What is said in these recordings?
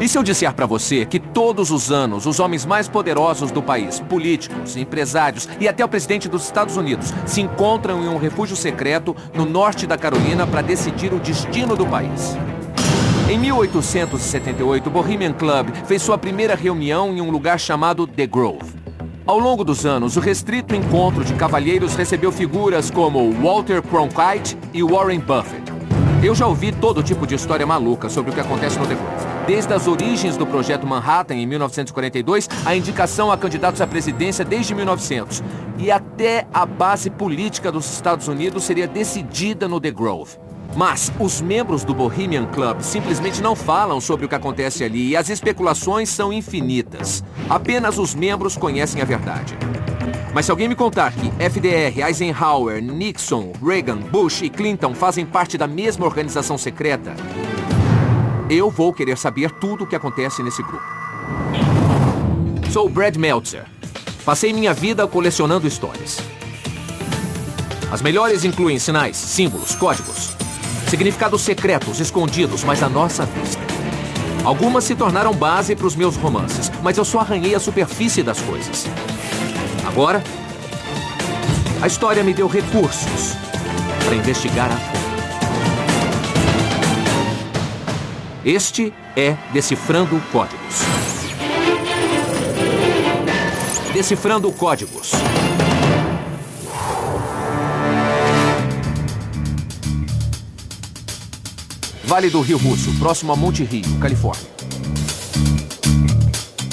E se eu disser pra você que todos os anos os homens mais poderosos do país, políticos, empresários e até o presidente dos Estados Unidos se encontram em um refúgio secreto no norte da Carolina para decidir o destino do país? Em 1878, o Bohemian Club fez sua primeira reunião em um lugar chamado The Grove. Ao longo dos anos, o restrito encontro de cavalheiros recebeu figuras como Walter Cronkite e Warren Buffett. Eu já ouvi todo tipo de história maluca sobre o que acontece no The Grove. Desde as origens do Projeto Manhattan em 1942, a indicação a candidatos à presidência desde 1900. E até a base política dos Estados Unidos seria decidida no The Grove. Mas os membros do Bohemian Club simplesmente não falam sobre o que acontece ali e as especulações são infinitas. Apenas os membros conhecem a verdade. Mas se alguém me contar que FDR, Eisenhower, Nixon, Reagan, Bush e Clinton fazem parte da mesma organização secreta, eu vou querer saber tudo o que acontece nesse grupo. Sou Brad Meltzer. Passei minha vida colecionando histórias. As melhores incluem sinais, símbolos, códigos, significados secretos, escondidos, mas à nossa vista. Algumas se tornaram base para os meus romances, mas eu só arranhei a superfície das coisas. Agora, a história me deu recursos para investigar a fundo. Este é Decifrando Códigos. Decifrando Códigos. Vale do Rio Russo, próximo a Monte Rio, Califórnia.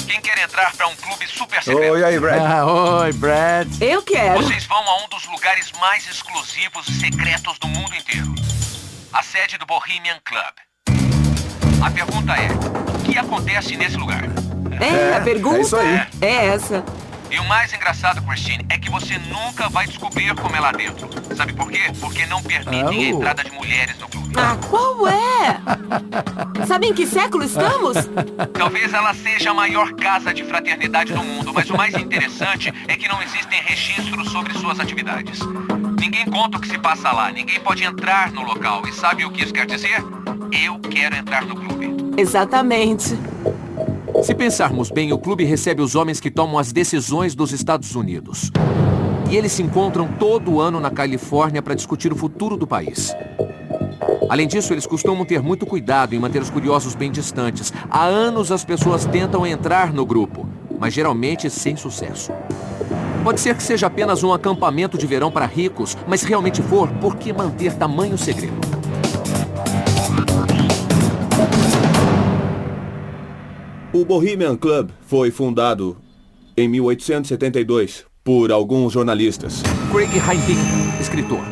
Quem quer entrar para um clube super secreto? Oi, aí, Brad. Oi, Brad. Eu quero. Vocês vão a um dos lugares mais exclusivos e secretos do mundo inteiro. A sede do Bohemian Club. A pergunta é, o que acontece nesse lugar? A pergunta é isso aí. É essa. E o mais engraçado, Christine, é que você nunca vai descobrir como é lá dentro. Sabe por quê? Porque não permitem a entrada de mulheres no clube. Ah, qual é? Sabe em que século estamos? Talvez ela seja a maior casa de fraternidade do mundo, mas o mais interessante é que não existem registros sobre suas atividades. Ninguém conta o que se passa lá, ninguém pode entrar no local. E sabe o que isso quer dizer? Eu quero entrar no clube. Exatamente. Se pensarmos bem, o clube recebe os homens que tomam as decisões dos Estados Unidos. E eles se encontram todo ano na Califórnia para discutir o futuro do país. Além disso, eles costumam ter muito cuidado em manter os curiosos bem distantes. Há anos as pessoas tentam entrar no grupo, mas geralmente sem sucesso. Pode ser que seja apenas um acampamento de verão para ricos, mas se realmente for, por que manter tamanho segredo? O Bohemian Club foi fundado em 1872 por alguns jornalistas. Craig Heinrich, escritor.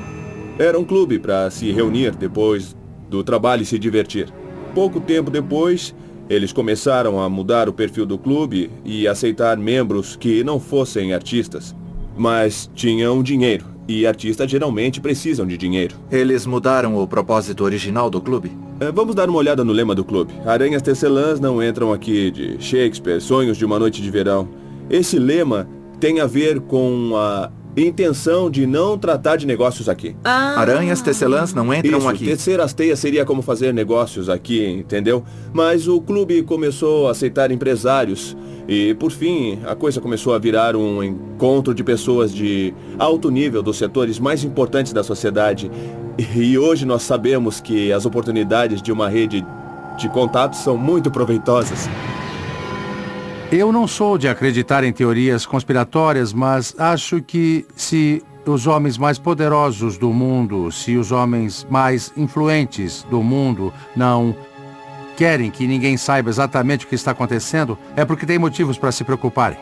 Era um clube para se reunir depois do trabalho e se divertir. Pouco tempo depois, eles começaram a mudar o perfil do clube e aceitar membros que não fossem artistas, mas tinham dinheiro. E artistas geralmente precisam de dinheiro. Eles mudaram o propósito original do clube? Vamos dar uma olhada no lema do clube. Aranhas tecelãs não entram aqui, de Shakespeare, Sonhos de uma Noite de Verão. Esse lema tem a ver com a intenção de não tratar de negócios aqui. Aranhas tecelãs não entram aqui. Tecer as teias seria como fazer negócios aqui, entendeu? Mas o clube começou a aceitar empresários e, por fim, a coisa começou a virar um encontro de pessoas de alto nível dos setores mais importantes da sociedade. E hoje nós sabemos que as oportunidades de uma rede de contatos são muito proveitosas. Eu não sou de acreditar em teorias conspiratórias, mas acho que se os homens mais poderosos do mundo, se os homens mais influentes do mundo não querem que ninguém saiba exatamente o que está acontecendo, é porque tem motivos para se preocuparem.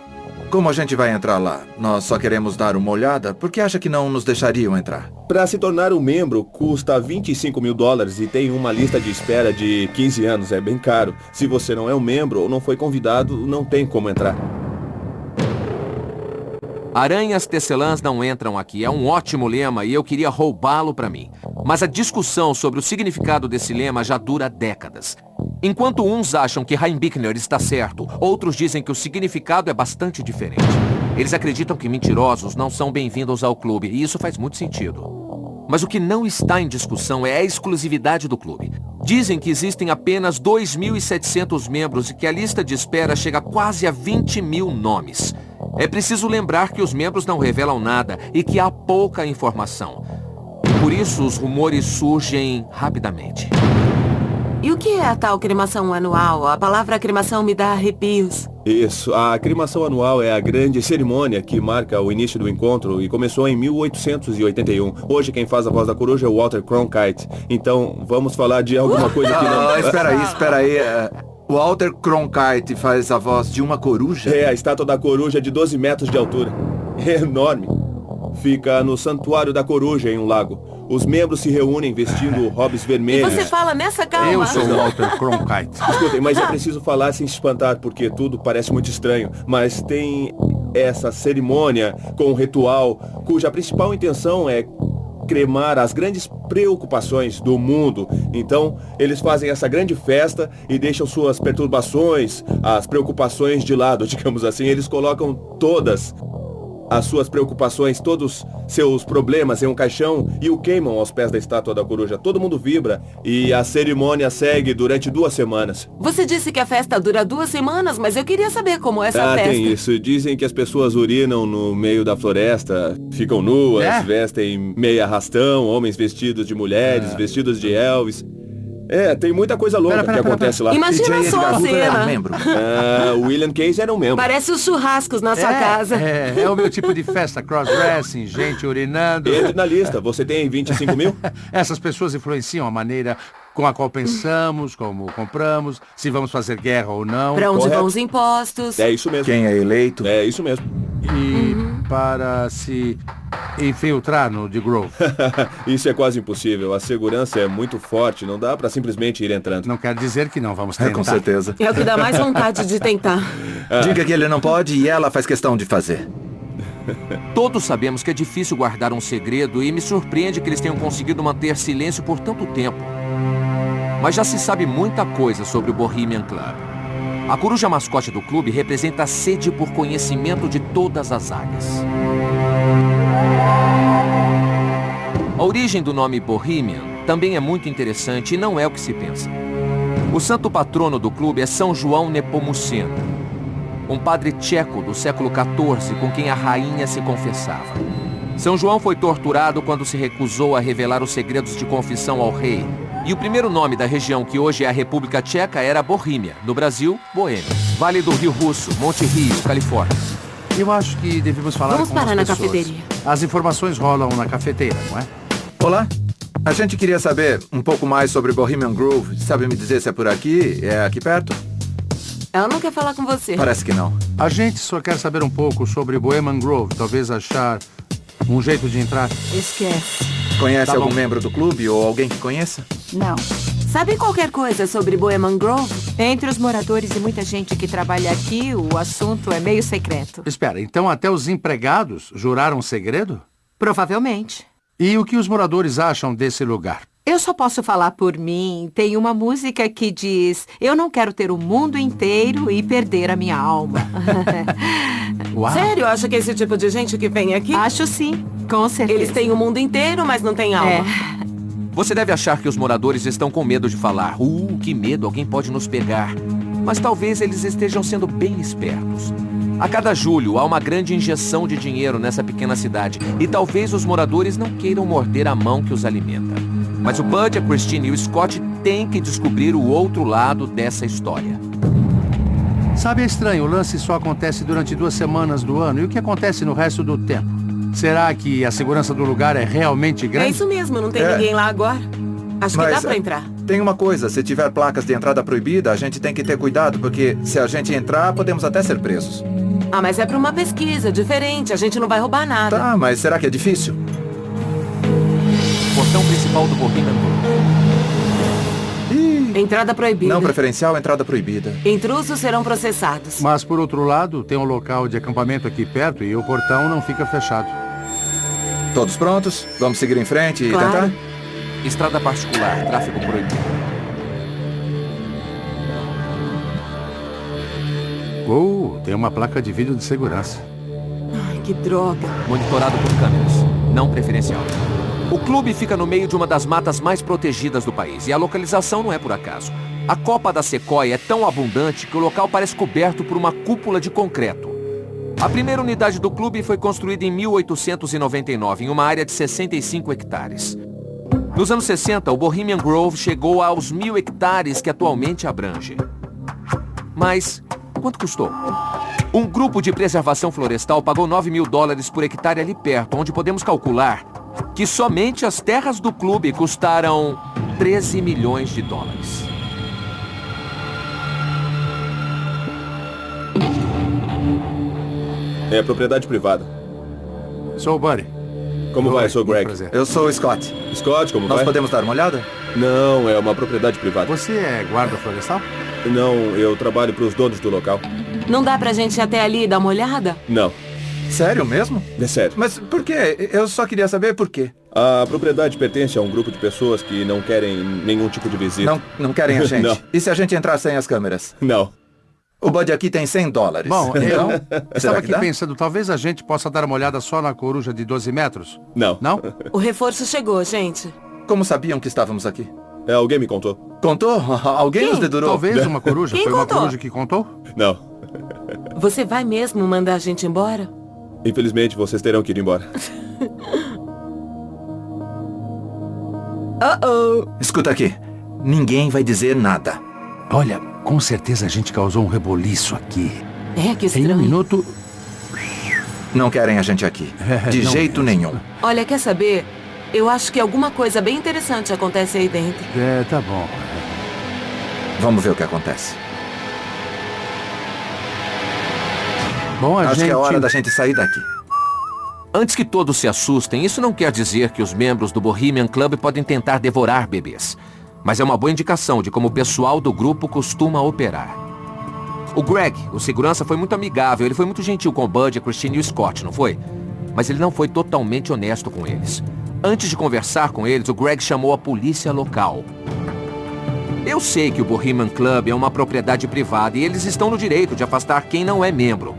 Como a gente vai entrar lá? Nós só queremos dar uma olhada? Por que acha que não nos deixariam entrar? Para se tornar um membro, custa $25 mil e tem uma lista de espera de 15 anos. É bem caro. Se você não é um membro ou não foi convidado, não tem como entrar. Aranhas tecelãs não entram aqui. É um ótimo lema e eu queria roubá-lo para mim. Mas a discussão sobre o significado desse lema já dura décadas. Enquanto uns acham que Heimbichner está certo, outros dizem que o significado é bastante diferente. Eles acreditam que mentirosos não são bem-vindos ao clube, e isso faz muito sentido. Mas o que não está em discussão é a exclusividade do clube. Dizem que existem apenas 2.700 membros e que a lista de espera chega quase a 20 mil nomes. É preciso lembrar que os membros não revelam nada e que há pouca informação. Por isso, os rumores surgem rapidamente. E o que é a tal cremação anual? A palavra cremação me dá arrepios. Isso, a cremação anual é a grande cerimônia que marca o início do encontro e começou em 1881. Hoje quem faz a voz da coruja é o Walter Cronkite. Então, vamos falar de alguma coisa que não... Espera aí. Walter Cronkite faz a voz de uma coruja? É, a estátua da coruja é de 12 metros de altura. É enorme. Fica no Santuário da Coruja, em um lago. Os membros se reúnem vestindo robes E vermelhos. você fala nessa calma. Eu sou o Walter Cronkite. Escutem, mas é preciso falar sem se espantar, porque tudo parece muito estranho. Mas tem essa cerimônia com um ritual cuja principal intenção é cremar as grandes preocupações do mundo. Então, eles fazem essa grande festa e deixam suas perturbações, as preocupações de lado, digamos assim. Eles colocam todas as suas preocupações, todos seus problemas em um caixão e o queimam aos pés da estátua da coruja. Todo mundo vibra e a cerimônia segue durante 2 semanas. Você disse que a festa dura 2 semanas, mas eu queria saber como é essa festa. Tem isso. Dizem que as pessoas urinam no meio da floresta, ficam nuas, vestem meia arrastão, homens vestidos de mulheres, vestidos de elves. Tem muita coisa louca que acontece lá. Imagina só a cena. Membro. O William Case era um membro. Parece os churrascos na sua casa. É o meu tipo de festa, crossdressing, gente urinando. Entre na lista. Você tem 25 mil? Essas pessoas influenciam a maneira com a qual pensamos, como compramos, se vamos fazer guerra ou não. Pra onde Correto. vão os impostos. É isso mesmo. Quem é eleito? É isso mesmo. E para se infiltrar no The Grove. Isso é quase impossível. A segurança é muito forte. Não dá pra simplesmente ir entrando. Não quer dizer que não vamos tentar. Com certeza. É o que dá mais vontade de tentar. Diga que ele não pode e ela faz questão de fazer. Todos sabemos que é difícil guardar um segredo e me surpreende que eles tenham conseguido manter silêncio por tanto tempo. Mas já se sabe muita coisa sobre o Bohemian Club. A coruja mascote do clube representa a sede por conhecimento de todas as áreas. A origem do nome Bohemian também é muito interessante e não é o que se pensa. O santo patrono do clube é São João Nepomuceno, um padre tcheco do século XIV com quem a rainha se confessava. São João foi torturado quando se recusou a revelar os segredos de confissão ao rei. E o primeiro nome da região que hoje é a República Tcheca era Bohemia. No Brasil, Boêmia. Vale do Rio Russo, Monte Rio, Califórnia. Eu acho que devemos falar Vamos com parar as na pessoas. cafeteria. As informações rolam na cafeteira, não é? Olá. A gente queria saber um pouco mais sobre Bohemian Grove. Sabe me dizer se é por aqui? É aqui perto? Ela não quer falar com você. Parece que não. A gente só quer saber um pouco sobre Bohemian Grove. Talvez achar um jeito de entrar. Esquece. Conhece Tá bom. algum membro do clube ou alguém que conheça? Não. Sabe qualquer coisa sobre Bohemian Grove? Entre os moradores e muita gente que trabalha aqui, o assunto é meio secreto. Espera, então até os empregados juraram segredo? Provavelmente. E o que os moradores acham desse lugar? Eu só posso falar por mim. Tem uma música que diz: eu não quero ter o mundo inteiro e perder a minha alma. Uau! Sério, acha que esse tipo de gente que vem aqui? Acho sim, com certeza. Eles têm o mundo inteiro, mas não têm alma. Você deve achar que os moradores estão com medo de falar. Que medo, alguém pode nos pegar. Mas talvez eles estejam sendo bem espertos. A cada julho há uma grande injeção de dinheiro nessa pequena cidade. E talvez os moradores não queiram morder a mão que os alimenta. Mas o Bud, a Christine e o Scott têm que descobrir o outro lado dessa história. Sabe, é estranho, o lance só acontece durante 2 semanas do ano. E o que acontece no resto do tempo? Será que a segurança do lugar é realmente grande? É isso mesmo, não tem ninguém lá agora. Acho que dá pra entrar. Tem uma coisa, se tiver placas de entrada proibida, a gente tem que ter cuidado, porque se a gente entrar, podemos até ser presos. Ah, mas é pra uma pesquisa diferente, a gente não vai roubar nada. Tá, mas será que é difícil? Portão principal do Bohemian Grove. Entrada proibida. Não preferencial, entrada proibida. Intrusos serão processados. Mas, por outro lado, tem um local de acampamento aqui perto e o portão não fica fechado. Todos prontos? Vamos seguir em frente e Claro. tentar? Estrada particular, tráfego proibido. Tem uma placa de vídeo de segurança. Ai, que droga. Monitorado por câmeras. Não preferencial. O clube fica no meio de uma das matas mais protegidas do país e a localização não é por acaso. A copa da sequoia é tão abundante que o local parece coberto por uma cúpula de concreto. A primeira unidade do clube foi construída em 1899, em uma área de 65 hectares. Nos anos 60, o Bohemian Grove chegou aos 1.000 hectares que atualmente abrange. Mas quanto custou? Um grupo de preservação florestal pagou $9.000 por hectare ali perto, onde podemos calcular que somente as terras do clube custaram $13 milhões. É propriedade privada. Sou o Buddy. Como vai, sou o Greg? Prazer. Eu sou o Scott. Scott, como Nós vai? podemos dar uma olhada? Não, é uma propriedade privada. Você é guarda florestal? Não, eu trabalho para os donos do local. Não dá pra gente ir até ali e dar uma olhada? Não, Sério mesmo? é sério. Mas por quê? Eu só queria saber por quê. A propriedade pertence a um grupo de pessoas que não querem nenhum tipo de visita. Não querem a gente. Não. E se a gente entrar sem as câmeras? Não. O Bud aqui tem $100. Bom, eu Então, estava será que aqui dá? pensando, talvez a gente possa dar uma olhada só na coruja de 12 metros. Não. Não? O reforço chegou, gente. Como sabiam que estávamos aqui? É, alguém me contou. Contou? Alguém Quem? nos dedurou? Talvez uma coruja. Quem Foi uma contou? coruja que contou? Não. Você vai mesmo mandar a gente embora? Infelizmente, vocês terão que ir embora. Uh-oh. Escuta aqui. Ninguém vai dizer nada. Olha, com certeza a gente causou um reboliço aqui. É, que Em estranho. um minuto... Não querem a gente aqui. De não jeito mesmo. nenhum. Olha, quer saber? Eu acho que alguma coisa bem interessante acontece aí dentro. É, tá bom. Vamos ver o que acontece. Bom, a Acho gente... que é hora da gente sair daqui. Antes que todos se assustem, isso não quer dizer que os membros do Bohemian Club podem tentar devorar bebês. Mas é uma boa indicação de como o pessoal do grupo costuma operar. O Greg, o segurança, foi muito amigável. Ele foi muito gentil com o Bud, a Christine e o Scott, não foi? Mas ele não foi totalmente honesto com eles. Antes de conversar com eles, o Greg chamou a polícia local. Eu sei que o Bohemian Club é uma propriedade privada e eles estão no direito de afastar quem não é membro.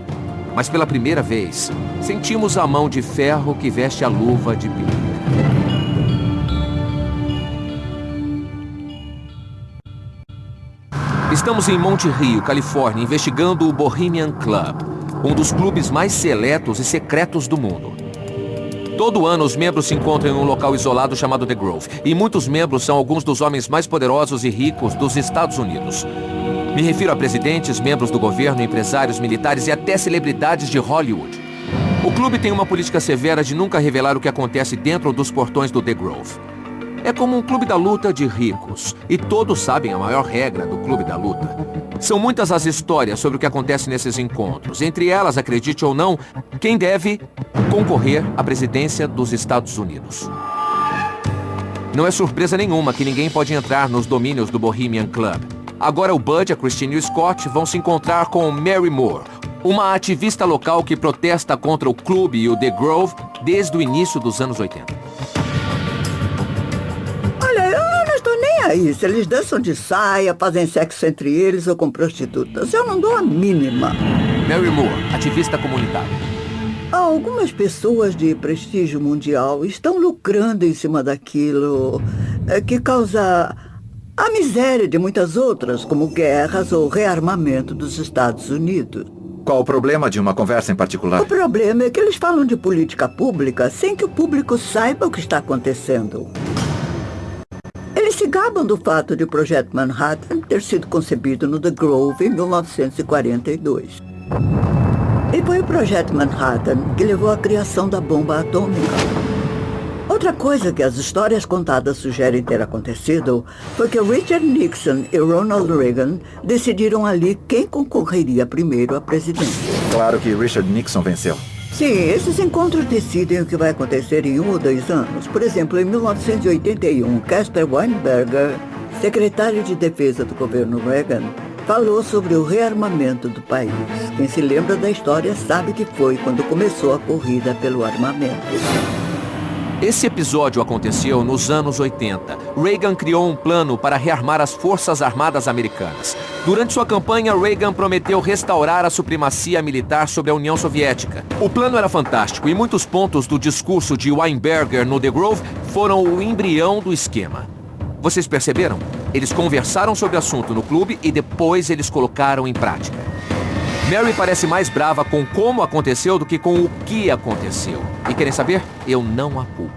Mas pela primeira vez, sentimos a mão de ferro que veste a luva de pelica. Estamos em Monte Rio, Califórnia, investigando o Bohemian Club, um dos clubes mais seletos e secretos do mundo. Todo ano, os membros se encontram em um local isolado chamado The Grove, e muitos membros são alguns dos homens mais poderosos e ricos dos Estados Unidos. Me refiro a presidentes, membros do governo, empresários, militares e até celebridades de Hollywood. O clube tem uma política severa de nunca revelar o que acontece dentro dos portões do The Grove. É como um clube da luta de ricos. E todos sabem a maior regra do clube da luta. São muitas as histórias sobre o que acontece nesses encontros. Entre elas, acredite ou não, quem deve concorrer à presidência dos Estados Unidos. Não é surpresa nenhuma que ninguém pode entrar nos domínios do Bohemian Club. Agora o Bud, a Christine e o Scott vão se encontrar com Mary Moore, uma ativista local que protesta contra o clube e o The Grove desde o início dos anos 80. Olha, eu não estou nem aí. Se eles dançam de saia, fazem sexo entre eles ou com prostitutas, eu não dou a mínima. Mary Moore, ativista comunitária. Algumas pessoas de prestígio mundial estão lucrando em cima daquilo que causa a miséria de muitas outras, como guerras ou rearmamento dos Estados Unidos. Qual o problema de uma conversa em particular? O problema é que eles falam de política pública sem que o público saiba o que está acontecendo. Eles se gabam do fato de o Projeto Manhattan ter sido concebido no The Grove em 1942. E foi o Projeto Manhattan que levou à criação da bomba atômica. Outra coisa que as histórias contadas sugerem ter acontecido foi que Richard Nixon e Ronald Reagan decidiram ali quem concorreria primeiro à presidência. Claro que Richard Nixon venceu. Sim, esses encontros decidem o que vai acontecer em 1 ou 2 anos. Por exemplo, em 1981, Caspar Weinberger, secretário de defesa do governo Reagan, falou sobre o rearmamento do país. Quem se lembra da história sabe que foi quando começou a corrida pelo armamento. Esse episódio aconteceu nos anos 80. Reagan criou um plano para rearmar as Forças Armadas Americanas. Durante sua campanha, Reagan prometeu restaurar a supremacia militar sobre a União Soviética. O plano era fantástico e muitos pontos do discurso de Weinberger no The Grove foram o embrião do esquema. Vocês perceberam? Eles conversaram sobre o assunto no clube e depois eles colocaram em prática. Mary parece mais brava com como aconteceu do que com o que aconteceu. E querem saber? Eu não a culpo.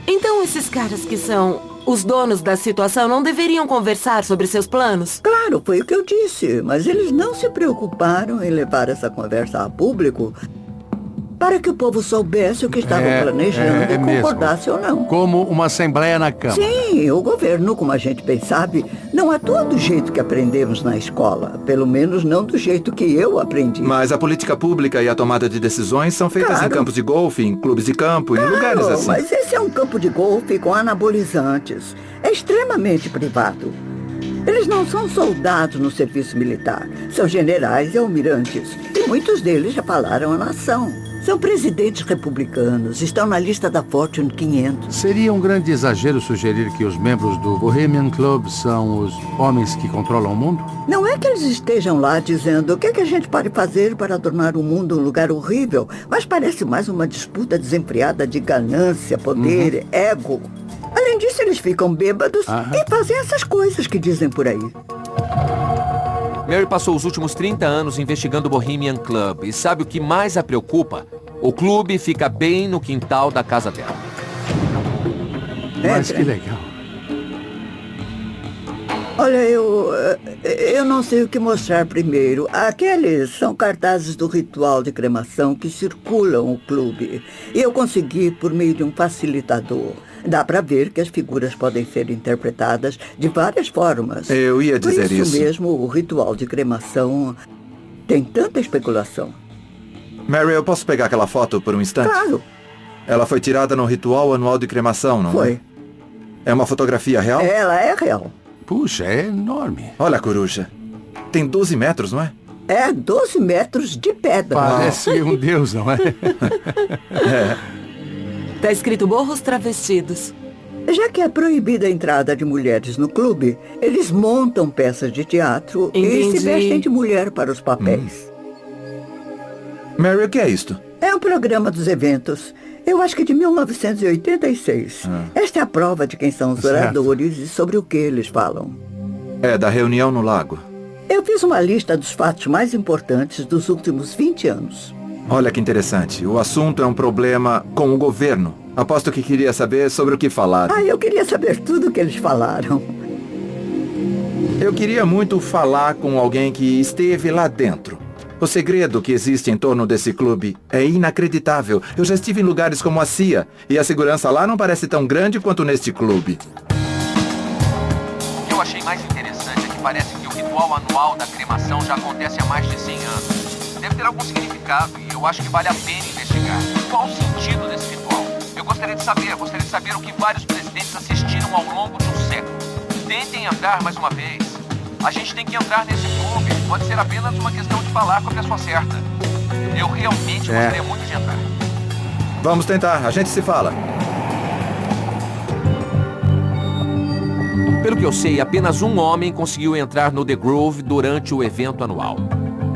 Então esses caras que são os donos da situação não deveriam conversar sobre seus planos? Claro, foi o que eu disse, mas eles não se preocuparam em levar essa conversa a público para que o povo soubesse o que estavam planejando e concordasse ou não. Como uma assembleia na Câmara. Sim, o governo, como a gente bem sabe, não atua do jeito que aprendemos na escola. Pelo menos não do jeito que eu aprendi. Mas a política pública e a tomada de decisões são feitas em campos de golfe, em clubes de campo, em lugares assim. Mas esse é um campo de golfe com anabolizantes. É extremamente privado. Eles não são soldados no serviço militar. São generais e almirantes. E muitos deles já falaram à nação. São presidentes republicanos, estão na lista da Fortune 500. Seria um grande exagero sugerir que os membros do Bohemian Club são os homens que controlam o mundo? Não é que eles estejam lá dizendo o que é que a gente pode fazer para tornar o mundo um lugar horrível, mas parece mais uma disputa desenfreada de ganância, poder, ego. Além disso, eles ficam bêbados e fazem essas coisas que dizem por aí. Mary passou os últimos 30 anos investigando o Bohemian Club e sabe o que mais a preocupa? O clube fica bem no quintal da casa dela. Mas que legal. Olha, eu não sei o que mostrar primeiro. Aqueles são cartazes do ritual de cremação que circulam o clube. E eu consegui por meio de um facilitador. Dá para ver que as figuras podem ser interpretadas de várias formas. Eu ia dizer isso. Por isso mesmo, o ritual de cremação tem tanta especulação. Mary, eu posso pegar aquela foto por um instante? Claro. Ela foi tirada no ritual anual de cremação, não é? Foi. É uma fotografia real? Ela é real. Puxa, é enorme. Olha a coruja. Tem 12 metros, não é? É 12 metros de pedra. Parece um deus, não é? Tá escrito Morros Travestidos. Já que é proibida a entrada de mulheres no clube, eles montam peças de teatro e se vestem de mulher para os papéis. Mary, o que é isto? É um programa dos eventos. Eu acho que de 1986. Esta é a prova de quem são os oradores e sobre o que eles falam. É da reunião no lago. Eu fiz uma lista dos fatos mais importantes dos últimos 20 anos. Olha que interessante. O assunto é um problema com o governo. Aposto que queria saber sobre o que falaram. Eu queria saber tudo o que eles falaram. Eu queria muito falar com alguém que esteve lá dentro. O segredo que existe em torno desse clube é inacreditável. Eu já estive em lugares como a CIA e a segurança lá não parece tão grande quanto neste clube. O que eu achei mais interessante é que parece que o ritual anual da cremação já acontece há mais de 100 anos. Deve ter algum significado e eu acho que vale a pena investigar. Qual o sentido desse ritual? Eu gostaria de saber o que vários presidentes assistiram ao longo de um século. Tentem entrar mais uma vez. A gente tem que entrar nesse clube. Pode ser apenas uma questão de falar com a pessoa certa. Eu realmente gostaria muito de entrar. Vamos tentar, a gente se fala. Pelo que eu sei, apenas um homem conseguiu entrar no The Grove durante o evento anual.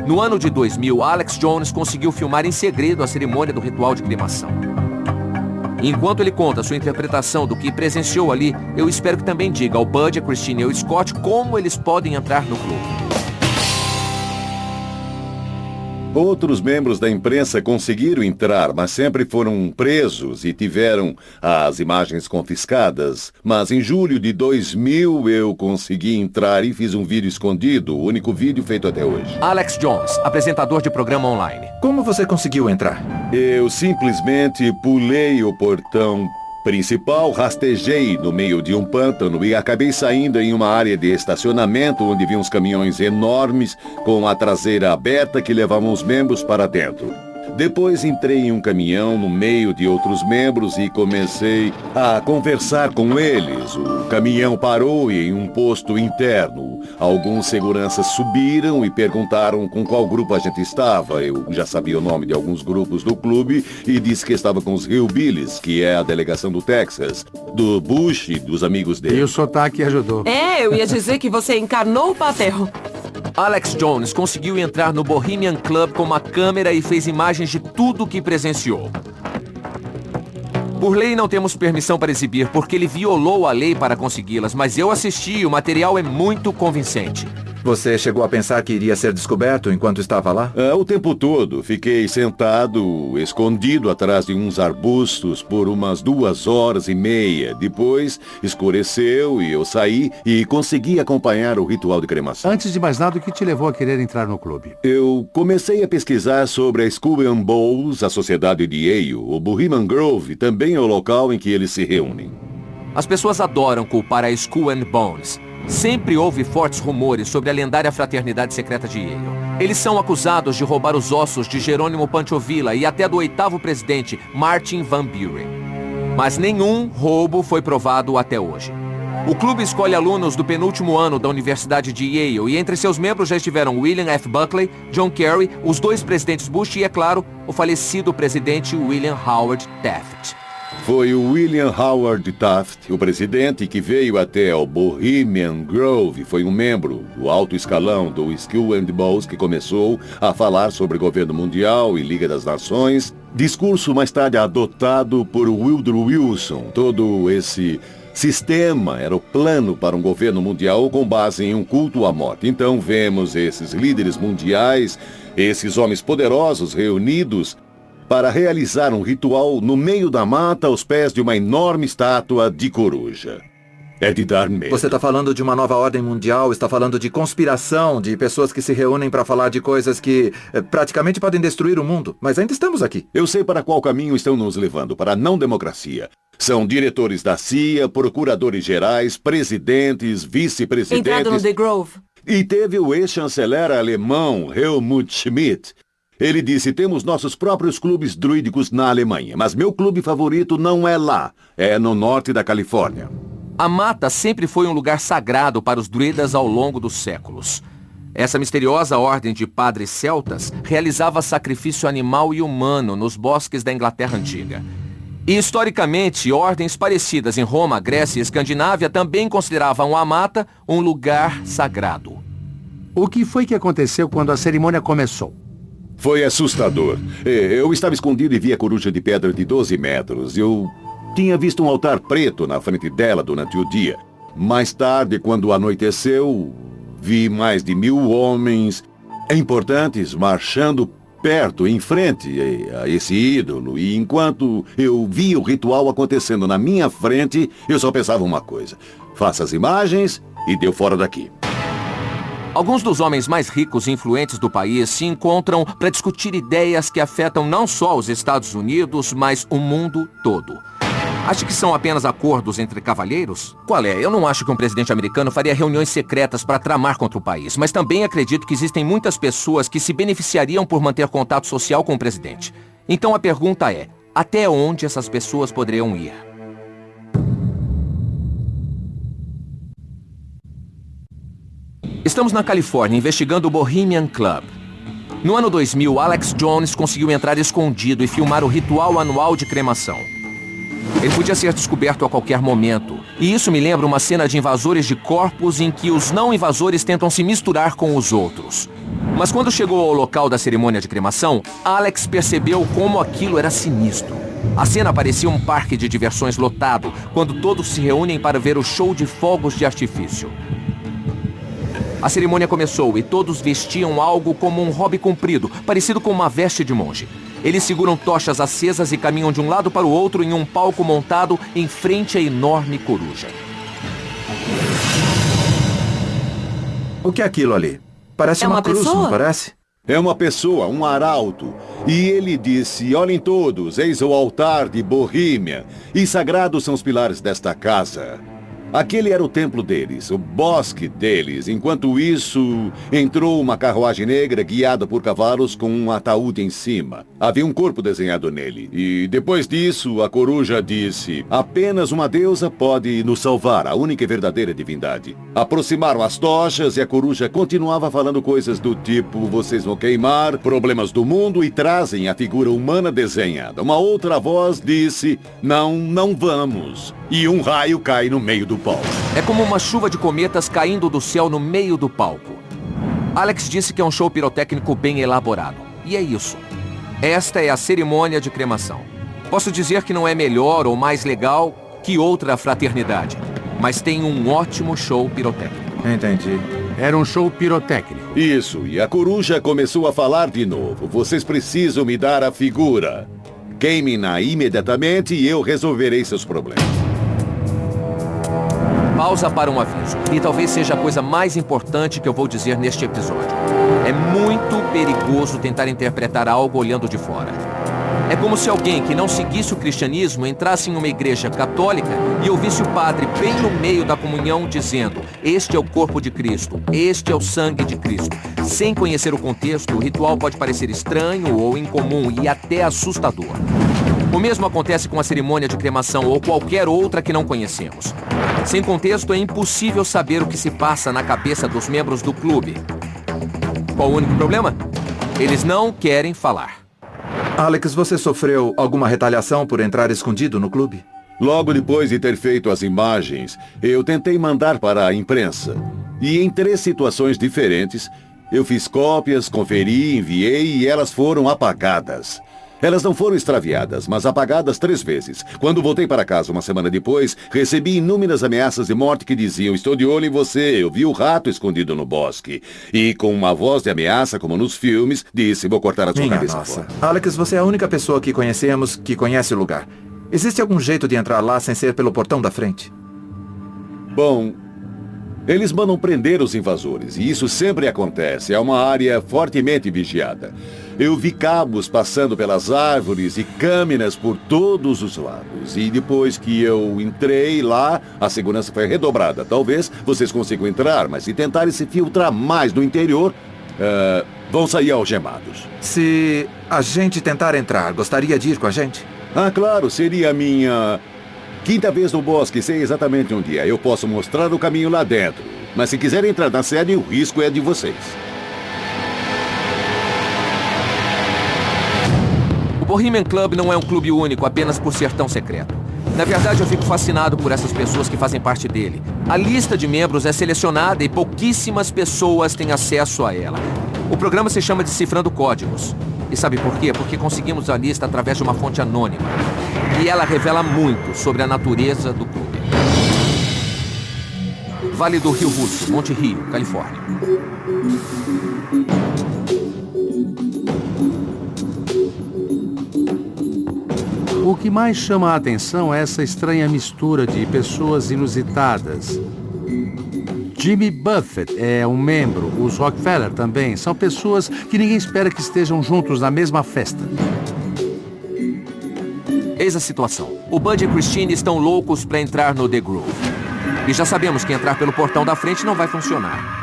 No ano de 2000, Alex Jones conseguiu filmar em segredo a cerimônia do ritual de cremação. Enquanto ele conta sua interpretação do que presenciou ali, eu espero que também diga ao Bud, a Christine e ao Scott como eles podem entrar no clube. Outros membros da imprensa conseguiram entrar, mas sempre foram presos e tiveram as imagens confiscadas. Mas em julho de 2000 eu consegui entrar e fiz um vídeo escondido, o único vídeo feito até hoje. Alex Jones, apresentador de programa online. Como você conseguiu entrar? Eu simplesmente pulei o portão principal, rastejei no meio de um pântano e acabei saindo em uma área de estacionamento onde vi uns caminhões enormes com a traseira aberta que levavam os membros para dentro. Depois entrei em um caminhão no meio de outros membros e comecei a conversar com eles. O caminhão parou em um posto interno. Alguns seguranças subiram e perguntaram com qual grupo a gente estava. Eu já sabia o nome de alguns grupos do clube e disse que estava com os Hillbillies, que é a delegação do Texas, do Bush e dos amigos dele. E o sotaque ajudou. Eu ia dizer que você encarnou o papel. Alex Jones conseguiu entrar no Bohemian Club com uma câmera e fez imagens de tudo o que presenciou. Por lei não temos permissão para exibir, porque ele violou a lei para consegui-las, mas eu assisti e o material é muito convincente. Você chegou a pensar que iria ser descoberto enquanto estava lá? O tempo todo. Fiquei sentado, escondido atrás de uns arbustos por umas 2h30. Depois, escureceu e eu saí e consegui acompanhar o ritual de cremação. Antes de mais nada, o que te levou a querer entrar no clube? Eu comecei a pesquisar sobre a Skull and Bones, a sociedade de Yale. O Bohemian Grove também é o local em que eles se reúnem. As pessoas adoram culpar a Skull and Bones. Sempre houve fortes rumores sobre a lendária fraternidade secreta de Yale. Eles são acusados de roubar os ossos de Jerônimo Panchovilla e até do 8º presidente, Martin Van Buren. Mas nenhum roubo foi provado até hoje. O clube escolhe alunos do penúltimo ano da Universidade de Yale e entre seus membros já estiveram William F. Buckley, John Kerry, os 2 presidentes Bush e, é claro, o falecido presidente William Howard Taft. Foi o William Howard Taft, o presidente, que veio até o Bohemian Grove. Foi um membro do alto escalão do Skull and Bones que começou a falar sobre governo mundial e Liga das Nações. Discurso mais tarde adotado por Woodrow Wilson. Todo esse sistema era o plano para um governo mundial com base em um culto à morte. Então vemos esses líderes mundiais, esses homens poderosos reunidos para realizar um ritual no meio da mata aos pés de uma enorme estátua de coruja. É de dar medo. Você está falando de uma nova ordem mundial, está falando de conspiração, de pessoas que se reúnem para falar de coisas que praticamente podem destruir o mundo. Mas ainda estamos aqui. Eu sei para qual caminho estão nos levando, para a não-democracia. São diretores da CIA, procuradores gerais, presidentes, vice-presidentes... Entrado no The Grove. E teve o ex-chanceler alemão Helmut Schmidt. Ele disse, temos nossos próprios clubes druídicos na Alemanha, mas meu clube favorito não é lá, é no norte da Califórnia. A mata sempre foi um lugar sagrado para os druidas ao longo dos séculos. Essa misteriosa ordem de padres celtas realizava sacrifício animal e humano nos bosques da Inglaterra Antiga. E, historicamente, ordens parecidas em Roma, Grécia e Escandinávia também consideravam a mata um lugar sagrado. O que foi que aconteceu quando a cerimônia começou? Foi assustador. Eu estava escondido e vi a coruja de pedra de 12 metros. Eu tinha visto um altar preto na frente dela durante o dia. Mais tarde, quando anoiteceu, vi mais de 1000 homens importantes marchando perto, em frente a esse ídolo. E enquanto eu via o ritual acontecendo na minha frente, eu só pensava uma coisa. Faça as imagens e deu fora daqui. Alguns dos homens mais ricos e influentes do país se encontram para discutir ideias que afetam não só os Estados Unidos, mas o mundo todo. Acha que são apenas acordos entre cavalheiros? Qual é? Eu não acho que um presidente americano faria reuniões secretas para tramar contra o país, mas também acredito que existem muitas pessoas que se beneficiariam por manter contato social com o presidente. Então a pergunta é, até onde essas pessoas poderiam ir? Estamos na Califórnia investigando o Bohemian Club. No ano 2000, Alex Jones conseguiu entrar escondido e filmar o ritual anual de cremação. Ele podia ser descoberto a qualquer momento. E isso me lembra uma cena de invasores de corpos em que os não invasores tentam se misturar com os outros. Mas quando chegou ao local da cerimônia de cremação, Alex percebeu como aquilo era sinistro. A cena parecia um parque de diversões lotado, quando todos se reúnem para ver o show de fogos de artifício. A cerimônia começou e todos vestiam algo como um robe comprido, parecido com uma veste de monge. Eles seguram tochas acesas e caminham de um lado para o outro em um palco montado em frente à enorme coruja. O que é aquilo ali? Parece uma cruz, pessoa? não parece? É uma pessoa, um arauto. E ele disse, olhem todos, eis o altar de Bohemia. E sagrados são os pilares desta casa. Aquele era o templo deles, o bosque deles. Enquanto isso, entrou uma carruagem negra guiada por cavalos com um ataúde em cima. Havia um corpo desenhado nele. E depois disso, a coruja disse: apenas uma deusa pode nos salvar, a única e verdadeira divindade. Aproximaram as tochas e a coruja continuava falando coisas do tipo: vocês vão queimar, problemas do mundo, e trazem a figura humana desenhada. Uma outra voz disse: não vamos. E um raio cai no meio do palco. É como uma chuva de cometas caindo do céu no meio do palco. Alex disse que é um show pirotécnico bem elaborado. E é isso. Esta é a cerimônia de cremação. Posso dizer que não é melhor ou mais legal que outra fraternidade, mas tem um ótimo show pirotécnico. Entendi. Era um show pirotécnico. Isso, e a coruja começou a falar de novo. Vocês precisam me dar a figura. Queimem-na imediatamente e eu resolverei seus problemas. Pausa para um aviso, e talvez seja a coisa mais importante que eu vou dizer neste episódio. É muito perigoso tentar interpretar algo olhando de fora. É como se alguém que não seguisse o cristianismo entrasse em uma igreja católica e ouvisse o padre bem no meio da comunhão dizendo: este é o corpo de Cristo, este é o sangue de Cristo. Sem conhecer o contexto, o ritual pode parecer estranho ou incomum e até assustador. O mesmo acontece com a cerimônia de cremação ou qualquer outra que não conhecemos. Sem contexto, é impossível saber o que se passa na cabeça dos membros do clube. Qual o único problema? Eles não querem falar. Alex, você sofreu alguma retaliação por entrar escondido no clube? Logo depois de ter feito as imagens, eu tentei mandar para a imprensa. E em 3 situações diferentes, eu fiz cópias, conferi, enviei e elas foram apagadas. Elas não foram extraviadas, mas apagadas 3 vezes. Quando voltei para casa uma semana depois, recebi inúmeras ameaças de morte que diziam: estou de olho em você, eu vi o rato escondido no bosque. E com uma voz de ameaça, como nos filmes, disse: vou cortar a sua cabeça fora. Alex, você é a única pessoa que conhecemos que conhece o lugar. Existe algum jeito de entrar lá sem ser pelo portão da frente? Bom, eles mandam prender os invasores, e isso sempre acontece. É uma área fortemente vigiada. Eu vi cabos passando pelas árvores e câmeras por todos os lados. E depois que eu entrei lá, a segurança foi redobrada. Talvez vocês consigam entrar, mas se tentarem se filtrar mais no interior, vão sair algemados. Se a gente tentar entrar, gostaria de ir com a gente? Ah, claro, seria a minha 5ª vez no bosque, sei exatamente onde é. Eu posso mostrar o caminho lá dentro. Mas se quiserem entrar na sede, o risco é de vocês. O Bohemian Club não é um clube único apenas por ser tão secreto. Na verdade, eu fico fascinado por essas pessoas que fazem parte dele. A lista de membros é selecionada e pouquíssimas pessoas têm acesso a ela. O programa se chama Decifrando Códigos. E sabe por quê? Porque conseguimos a lista através de uma fonte anônima. E ela revela muito sobre a natureza do clube. Vale do Rio Russo, Monte Rio, Califórnia. O que mais chama a atenção é essa estranha mistura de pessoas inusitadas. Jimmy Buffett é um membro, os Rockefeller também. São pessoas que ninguém espera que estejam juntos na mesma festa. Eis a situação. O Bud e Christine estão loucos para entrar no The Grove. E já sabemos que entrar pelo portão da frente não vai funcionar.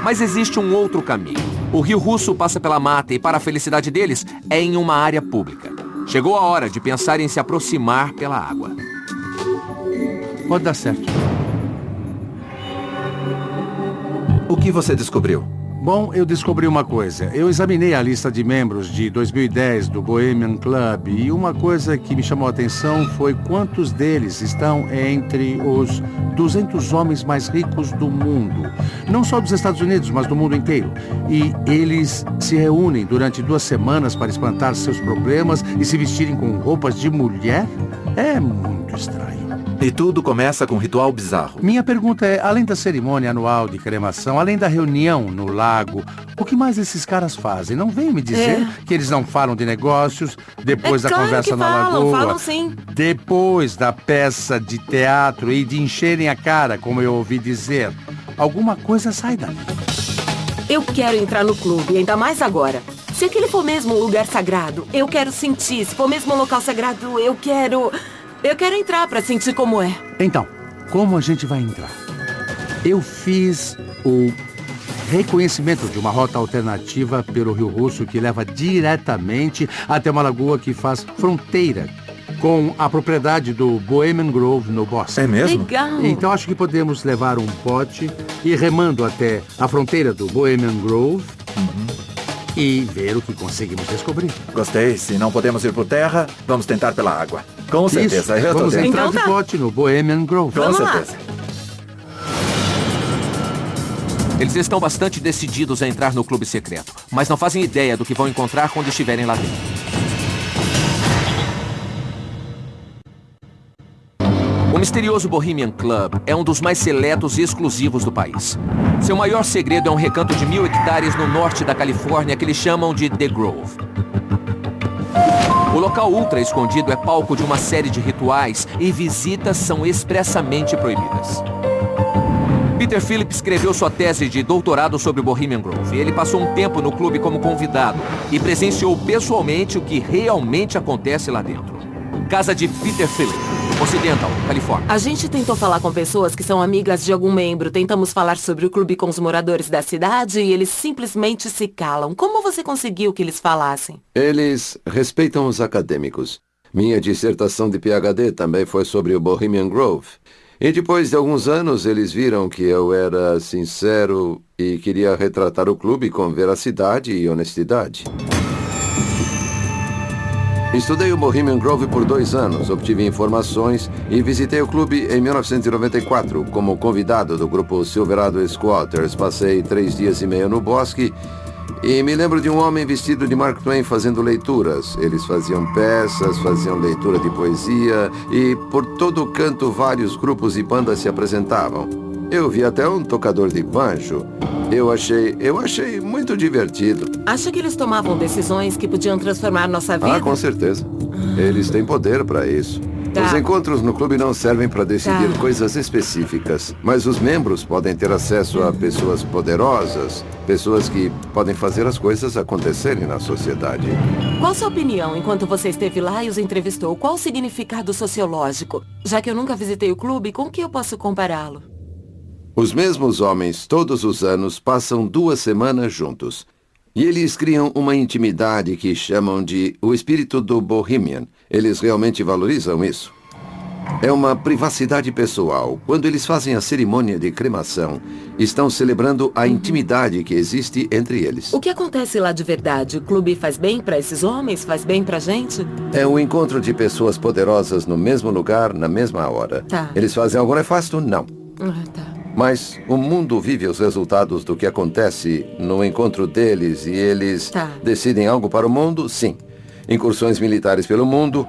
Mas existe um outro caminho. O Rio Russo passa pela mata e, para a felicidade deles, é em uma área pública. Chegou a hora de pensar em se aproximar pela água. Pode dar certo. O que você descobriu? Bom, eu descobri uma coisa. Eu examinei a lista de membros de 2010 do Bohemian Club e uma coisa que me chamou a atenção foi quantos deles estão entre os 200 homens mais ricos do mundo. Não só dos Estados Unidos, mas do mundo inteiro. E eles se reúnem durante 2 semanas para espantar seus problemas e se vestirem com roupas de mulher? É muito estranho. E tudo começa com um ritual bizarro. Minha pergunta é, além da cerimônia anual de cremação, além da reunião no lago, o que mais esses caras fazem? Não vem me dizer que eles não falam de negócios depois da conversa na lagoa, falam sim. Depois da peça de teatro e de encherem a cara, como eu ouvi dizer. Alguma coisa sai dali. Eu quero entrar no clube, ainda mais agora. Se aquele for mesmo um lugar sagrado, eu quero sentir. Se for mesmo um local sagrado, eu quero entrar pra sentir como é. Então, como a gente vai entrar? Eu fiz o reconhecimento de uma rota alternativa pelo Rio Russo que leva diretamente até uma lagoa que faz fronteira com a propriedade do Bohemian Grove no Bosque. É mesmo? Legal. Então acho que podemos levar um bote e remando até a fronteira do Bohemian Grove e ver o que conseguimos descobrir. Gostei. Se não podemos ir por terra, vamos tentar pela água. Com certeza. Isso. Eu tô Vamos dentro. entrar Então de tá. bote no Bohemian Grove. Com Vamos lá. certeza. Eles estão bastante decididos a entrar no clube secreto, mas não fazem ideia do que vão encontrar quando estiverem lá dentro. O misterioso Bohemian Club é um dos mais seletos e exclusivos do país. Seu maior segredo é um recanto de 1000 hectares no norte da Califórnia que eles chamam de The Grove. O local ultra escondido é palco de uma série de rituais e visitas são expressamente proibidas. Peter Phillips escreveu sua tese de doutorado sobre Bohemian Grove. Ele passou um tempo no clube como convidado e presenciou pessoalmente o que realmente acontece lá dentro. Casa de Peter Phillips, Occidental, Califórnia. A gente tentou falar com pessoas que são amigas de algum membro. Tentamos falar sobre o clube com os moradores da cidade e eles simplesmente se calam. Como você conseguiu que eles falassem? Eles respeitam os acadêmicos. Minha dissertação de PhD também foi sobre o Bohemian Grove. E depois de alguns anos, eles viram que eu era sincero e queria retratar o clube com veracidade e honestidade. Estudei o Bohemian Grove por 2 anos, obtive informações e visitei o clube em 1994 como convidado do grupo Silverado Squatters. Passei 3 dias e meio no bosque e me lembro de um homem vestido de Mark Twain fazendo leituras. Eles faziam peças, faziam leitura de poesia e por todo canto vários grupos e bandas se apresentavam. Eu vi até um tocador de banjo. Eu achei muito divertido. Acha que eles tomavam decisões que podiam transformar nossa vida? Ah, com certeza. Eles têm poder para isso. Tá. Os encontros no clube não servem para decidir Tá. coisas específicas, mas os membros podem ter acesso a pessoas poderosas, pessoas que podem fazer as coisas acontecerem na sociedade. Qual sua opinião enquanto você esteve lá e os entrevistou? Qual o significado sociológico? Já que eu nunca visitei o clube, com que eu posso compará-lo? Os mesmos homens, todos os anos, passam 2 semanas juntos. E eles criam uma intimidade que chamam de o espírito do Bohemian. Eles realmente valorizam isso. É uma privacidade pessoal. Quando eles fazem a cerimônia de cremação, estão celebrando a intimidade que existe entre eles. O que acontece lá de verdade? O clube faz bem pra esses homens? Faz bem pra gente? É o encontro de pessoas poderosas no mesmo lugar, na mesma hora. Tá. Eles fazem algo nefasto? Não. Tá. Mas o mundo vive os resultados do que acontece no encontro deles e eles decidem algo para o mundo? Sim. Incursões militares pelo mundo,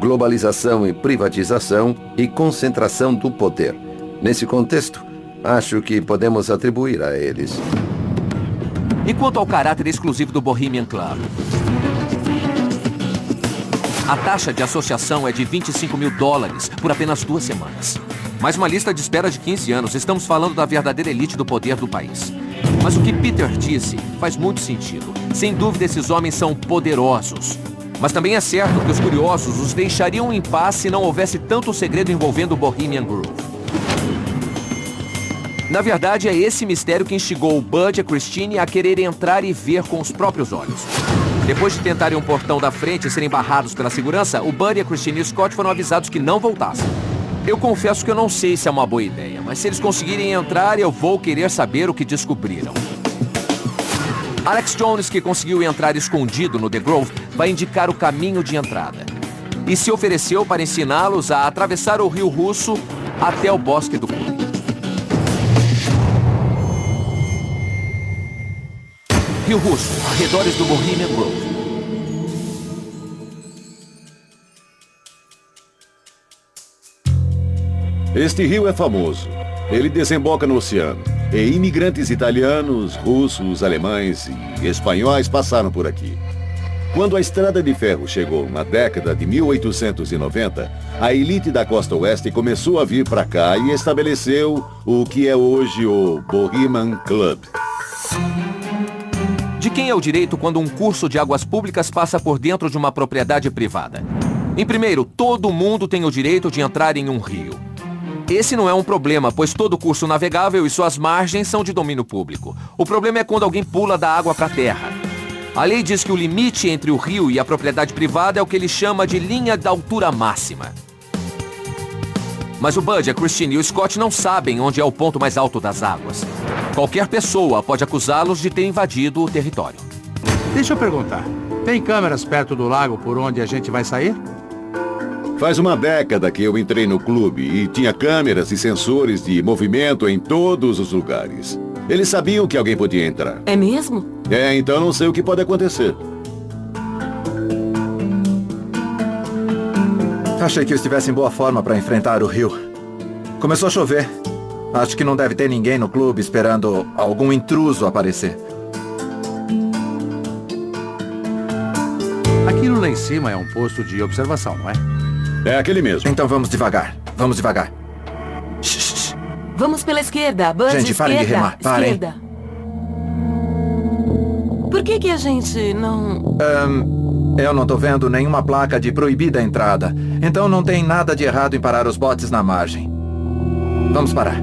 globalização e privatização e concentração do poder. Nesse contexto, acho que podemos atribuir a eles. E quanto ao caráter exclusivo do Bohemian Club? A taxa de associação é de $25.000 por apenas 2 semanas. Mais uma lista de espera de 15 anos. Estamos falando da verdadeira elite do poder do país. Mas o que Peter disse faz muito sentido. Sem dúvida, esses homens são poderosos. Mas também é certo que os curiosos os deixariam em paz se não houvesse tanto segredo envolvendo o Bohemian Grove. Na verdade, é esse mistério que instigou o Bud e a Christine a querer entrar e ver com os próprios olhos. Depois de tentarem um portão da frente e serem barrados pela segurança, o Bud e a Christine Scott foram avisados que não voltassem. Eu confesso que eu não sei se é uma boa ideia, mas se eles conseguirem entrar, eu vou querer saber o que descobriram. Alex Jones, que conseguiu entrar escondido no The Grove, vai indicar o caminho de entrada. E se ofereceu para ensiná-los a atravessar o Rio Russo até o bosque do clube. Rio Russo, arredores do Bohemian Grove. Este rio é famoso. Ele desemboca no oceano. E imigrantes italianos, russos, alemães e espanhóis passaram por aqui. Quando a estrada de ferro chegou na década de 1890, a elite da costa oeste começou a vir para cá e estabeleceu o que é hoje o Bohemian Club. De quem é o direito quando um curso de águas públicas passa por dentro de uma propriedade privada? Em primeiro, todo mundo tem o direito de entrar em um rio. Esse não é um problema, pois todo curso navegável e suas margens são de domínio público. O problema é quando alguém pula da água para a terra. A lei diz que o limite entre o rio e a propriedade privada é o que ele chama de linha da altura máxima. Mas o Bud, a Christine e o Scott não sabem onde é o ponto mais alto das águas. Qualquer pessoa pode acusá-los de ter invadido o território. Deixa eu perguntar. Tem câmeras perto do lago por onde a gente vai sair? Faz uma década que eu entrei no clube e tinha câmeras e sensores de movimento em todos os lugares. Eles sabiam que alguém podia entrar. É mesmo? Então não sei o que pode acontecer. Achei que eu estivesse em boa forma para enfrentar o rio. Começou a chover. Acho que não deve ter ninguém no clube esperando algum intruso aparecer. Aquilo lá em cima é um posto de observação, não é? É aquele mesmo. Então vamos devagar. Vamos devagar. Vamos pela esquerda, Bud. Gente, parem de remar. Parem. Esquerda. Por que a gente não... Eu não tô vendo nenhuma placa de proibida entrada. Então não tem nada de errado em parar os botes na margem. Vamos parar.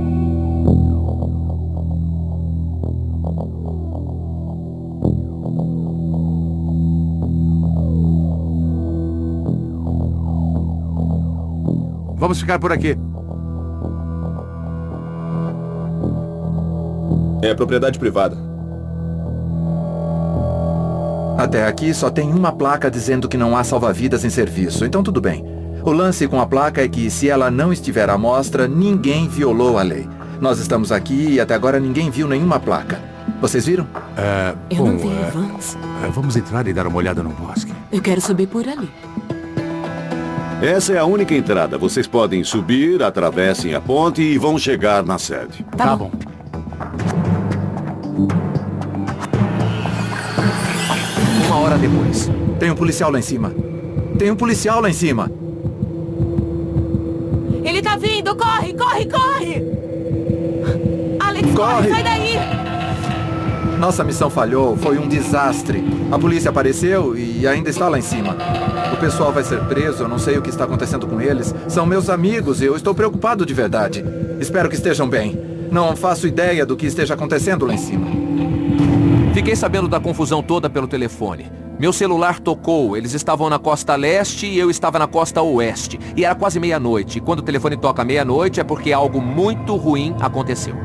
Vamos ficar por aqui. É propriedade privada. Até aqui só tem uma placa dizendo que não há salva-vidas em serviço, então tudo bem. O lance com a placa é que se ela não estiver à mostra, ninguém violou a lei. Nós estamos aqui e até agora ninguém viu nenhuma placa. Vocês viram? Eu não vi, vamos. Vamos entrar e dar uma olhada no bosque. Eu quero subir por ali. Essa é a única entrada. Vocês podem subir, atravessem a ponte e vão chegar na sede. Tá bom. Uma hora depois. Tem um policial lá em cima. Tem um policial lá em cima. Ele tá vindo! Corre, corre, corre! Alex, corre, sai daí! Nossa missão falhou, foi um desastre. A polícia apareceu e ainda está lá em cima. O pessoal vai ser preso, eu não sei o que está acontecendo com eles. São meus amigos e eu estou preocupado de verdade. Espero que estejam bem. Não faço ideia do que esteja acontecendo lá em cima. Fiquei sabendo da confusão toda pelo telefone. Meu celular tocou, eles estavam na costa leste e eu estava na costa oeste. E era quase meia-noite. E quando o telefone toca meia-noite é porque algo muito ruim aconteceu.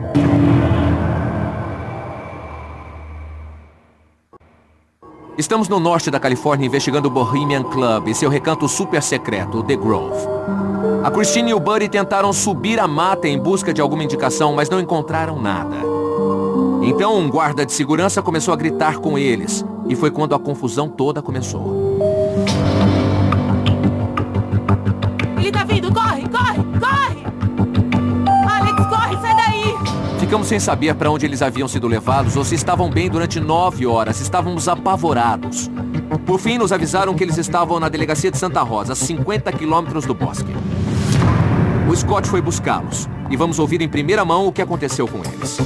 Estamos no norte da Califórnia investigando o Bohemian Club e seu recanto super secreto, o The Grove. A Christine e o Buddy tentaram subir a mata em busca de alguma indicação, mas não encontraram nada. Então um guarda de segurança começou a gritar com eles. E foi quando a confusão toda começou. Ele tá vindo! Corre, corre, corre! Alex, corre, sai daí! Ficamos sem saber para onde eles haviam sido levados ou se estavam bem durante 9 horas. Estávamos apavorados. Por fim, nos avisaram que eles estavam na delegacia de Santa Rosa, a 50 quilômetros do bosque. O Scott foi buscá-los. E vamos ouvir em primeira mão o que aconteceu com eles.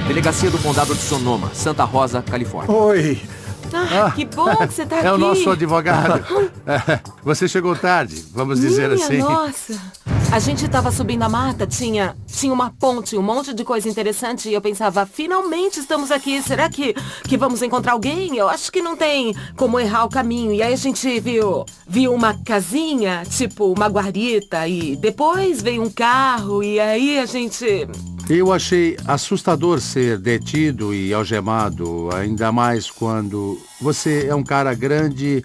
Delegacia do Condado de Sonoma, Santa Rosa, Califórnia. Oi! Que bom que você tá aqui. É o nosso advogado. Você chegou tarde, vamos dizer assim. Nossa. A gente tava subindo a mata, tinha uma ponte, um monte de coisa interessante. E eu pensava, finalmente estamos aqui. Será que vamos encontrar alguém? Eu acho que não tem como errar o caminho. E aí a gente viu uma casinha, tipo uma guarita. E depois veio um carro. E aí a gente... Eu achei assustador ser detido e algemado, ainda mais quando você é um cara grande,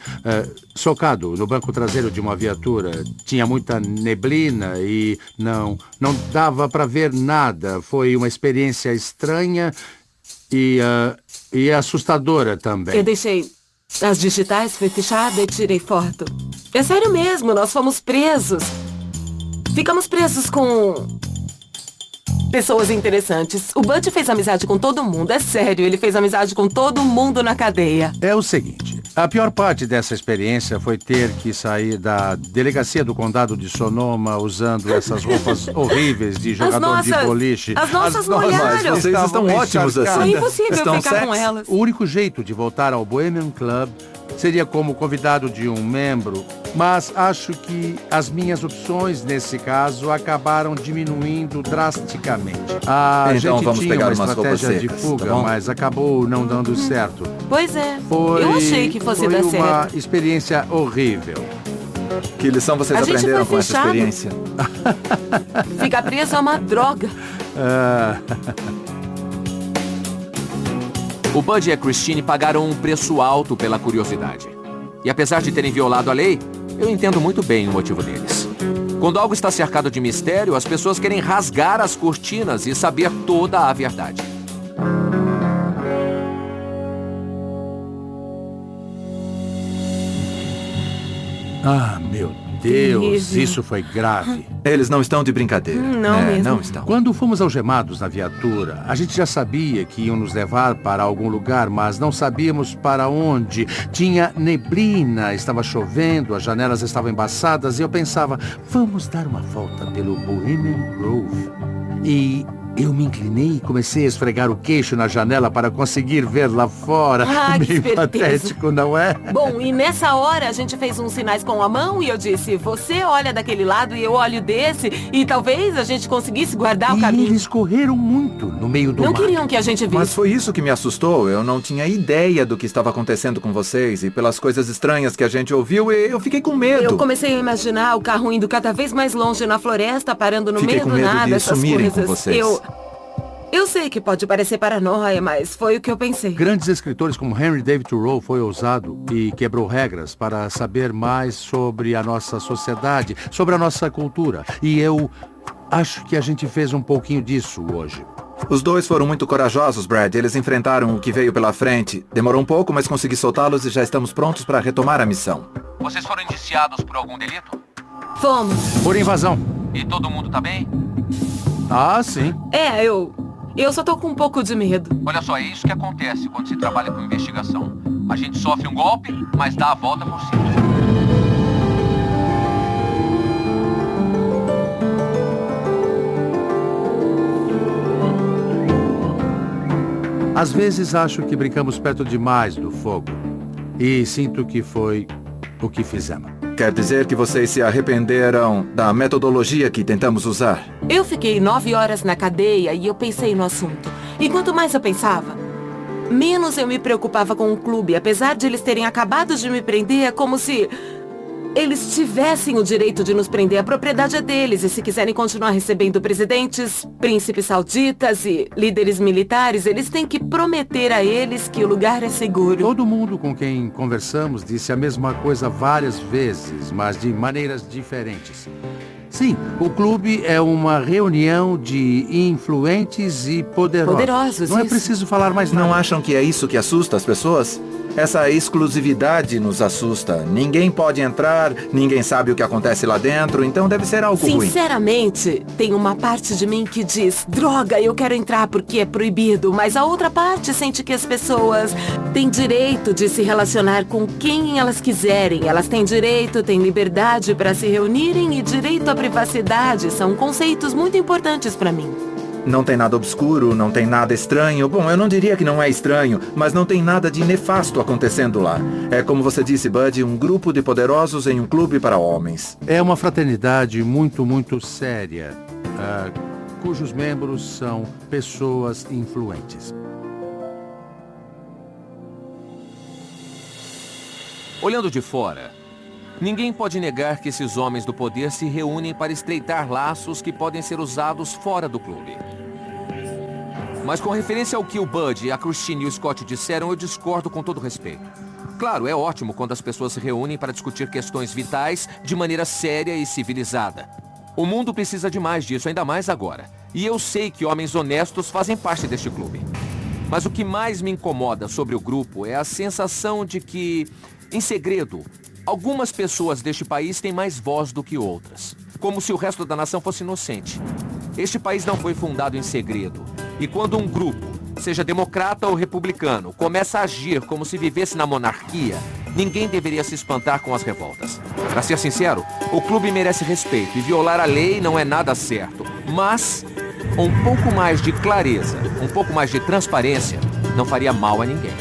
socado no banco traseiro de uma viatura. Tinha muita neblina e não dava para ver nada. Foi uma experiência estranha e assustadora também. Eu deixei as digitais, foi fechada e tirei foto. É sério mesmo, nós fomos presos. Ficamos presos com... pessoas interessantes. O Bud fez amizade com todo mundo. É sério, ele fez amizade com todo mundo na cadeia. É o seguinte, a pior parte dessa experiência foi ter que sair da delegacia do condado de Sonoma usando essas roupas horríveis de jogador de boliche. As nossas molharam. Vocês estão ótimos assim. É impossível ficar com elas. O único jeito de voltar ao Bohemian Club seria como convidado de um membro Mas acho que as minhas opções, nesse caso, acabaram diminuindo drasticamente. A Então gente vamos tinha pegar uma umas roupas estratégia de secas, fuga, tá bom? mas acabou não dando certo. Pois é. Foi, Eu achei que fosse foi dar uma certo. experiência horrível. Que lição vocês A gente aprenderam foi com essa fechado. experiência? Ficar preso é uma droga. O Bud e a Christine pagaram um preço alto pela curiosidade. E apesar de terem violado a lei, eu entendo muito bem o motivo deles. Quando algo está cercado de mistério, as pessoas querem rasgar as cortinas e saber toda a verdade. Ah, meu Deus, Terrível. isso foi grave. Eles não estão de brincadeira. Não mesmo. Não estão. Quando fomos algemados na viatura, a gente já sabia que iam nos levar para algum lugar, mas não sabíamos para onde. Tinha neblina, estava chovendo, as janelas estavam embaçadas e eu pensava, vamos dar uma volta pelo Bohemian Grove. E eu me inclinei e comecei a esfregar o queixo na janela para conseguir ver lá fora. Ah, que Bem esperteza. patético, não é? Bom, e nessa hora a gente fez uns sinais com a mão e eu disse, você olha daquele lado e eu olho desse e talvez a gente conseguisse guardar o E caminho. eles correram muito no meio do Não mar. queriam que a gente visse. Mas foi isso que me assustou. Eu não tinha ideia do que estava acontecendo com vocês e pelas coisas estranhas que a gente ouviu, eu fiquei com medo. Eu comecei a imaginar o carro indo cada vez mais longe na floresta, parando no Fiquei meio com do medo nada, de essas sumirem com coisas. vocês. Eu sei que pode parecer paranoia, mas foi o que eu pensei. Grandes escritores como Henry David Thoreau foi ousado e quebrou regras para saber mais sobre a nossa sociedade, sobre a nossa cultura. E eu acho que a gente fez um pouquinho disso hoje. Os dois foram muito corajosos, Brad. Eles enfrentaram o que veio pela frente. Demorou um pouco, mas consegui soltá-los e já estamos prontos para retomar a missão. Vocês foram indiciados por algum delito? Fomos. Por invasão. E todo mundo tá bem? Ah, sim. Eu só tô com um pouco de medo. Olha só, é isso que acontece quando se trabalha com investigação. A gente sofre um golpe, mas dá a volta por cima. Às vezes acho que brincamos perto demais do fogo. E sinto que foi o que fizemos. Quer dizer que vocês se arrependeram da metodologia que tentamos usar? Eu fiquei 9 horas na cadeia e eu pensei no assunto. E quanto mais eu pensava, menos eu me preocupava com o clube. Apesar de eles terem acabado de me prender, é como se eles tivessem o direito de nos prender. A propriedade é deles. E se quiserem continuar recebendo presidentes, príncipes sauditas e líderes militares, eles têm que prometer a eles que o lugar é seguro. Todo mundo com quem conversamos disse a mesma coisa várias vezes, mas de maneiras diferentes. Sim, o clube é uma reunião de influentes e poderosos. Poderosos, Não é isso. preciso falar mais nada. Não acham que é isso que assusta as pessoas? Essa exclusividade nos assusta. Ninguém pode entrar, ninguém sabe o que acontece lá dentro, então deve ser algo ruim. Sinceramente, tem uma parte de mim que diz, droga, eu quero entrar porque é proibido, mas a outra parte sente que as pessoas têm direito de se relacionar com quem elas quiserem. Elas têm direito, têm liberdade para se reunirem e direito à privacidade. São conceitos muito importantes para mim. Não tem nada obscuro, não tem nada estranho. Bom, eu não diria que não é estranho, mas não tem nada de nefasto acontecendo lá. É como você disse, Bud, um grupo de poderosos em um clube para homens. É uma fraternidade muito, muito séria, cujos membros são pessoas influentes. Olhando de fora, ninguém pode negar que esses homens do poder se reúnem para estreitar laços que podem ser usados fora do clube. Mas com referência ao que o Bud, a Christine e o Scott disseram, eu discordo com todo respeito. Claro, é ótimo quando as pessoas se reúnem para discutir questões vitais de maneira séria e civilizada. O mundo precisa de mais disso, ainda mais agora. E eu sei que homens honestos fazem parte deste clube. Mas o que mais me incomoda sobre o grupo é a sensação de que, em segredo, algumas pessoas deste país têm mais voz do que outras. Como se o resto da nação fosse inocente. Este país não foi fundado em segredo. E quando um grupo, seja democrata ou republicano, começa a agir como se vivesse na monarquia, ninguém deveria se espantar com as revoltas. Para ser sincero, o clube merece respeito e violar a lei não é nada certo. Mas um pouco mais de clareza, um pouco mais de transparência, não faria mal a ninguém.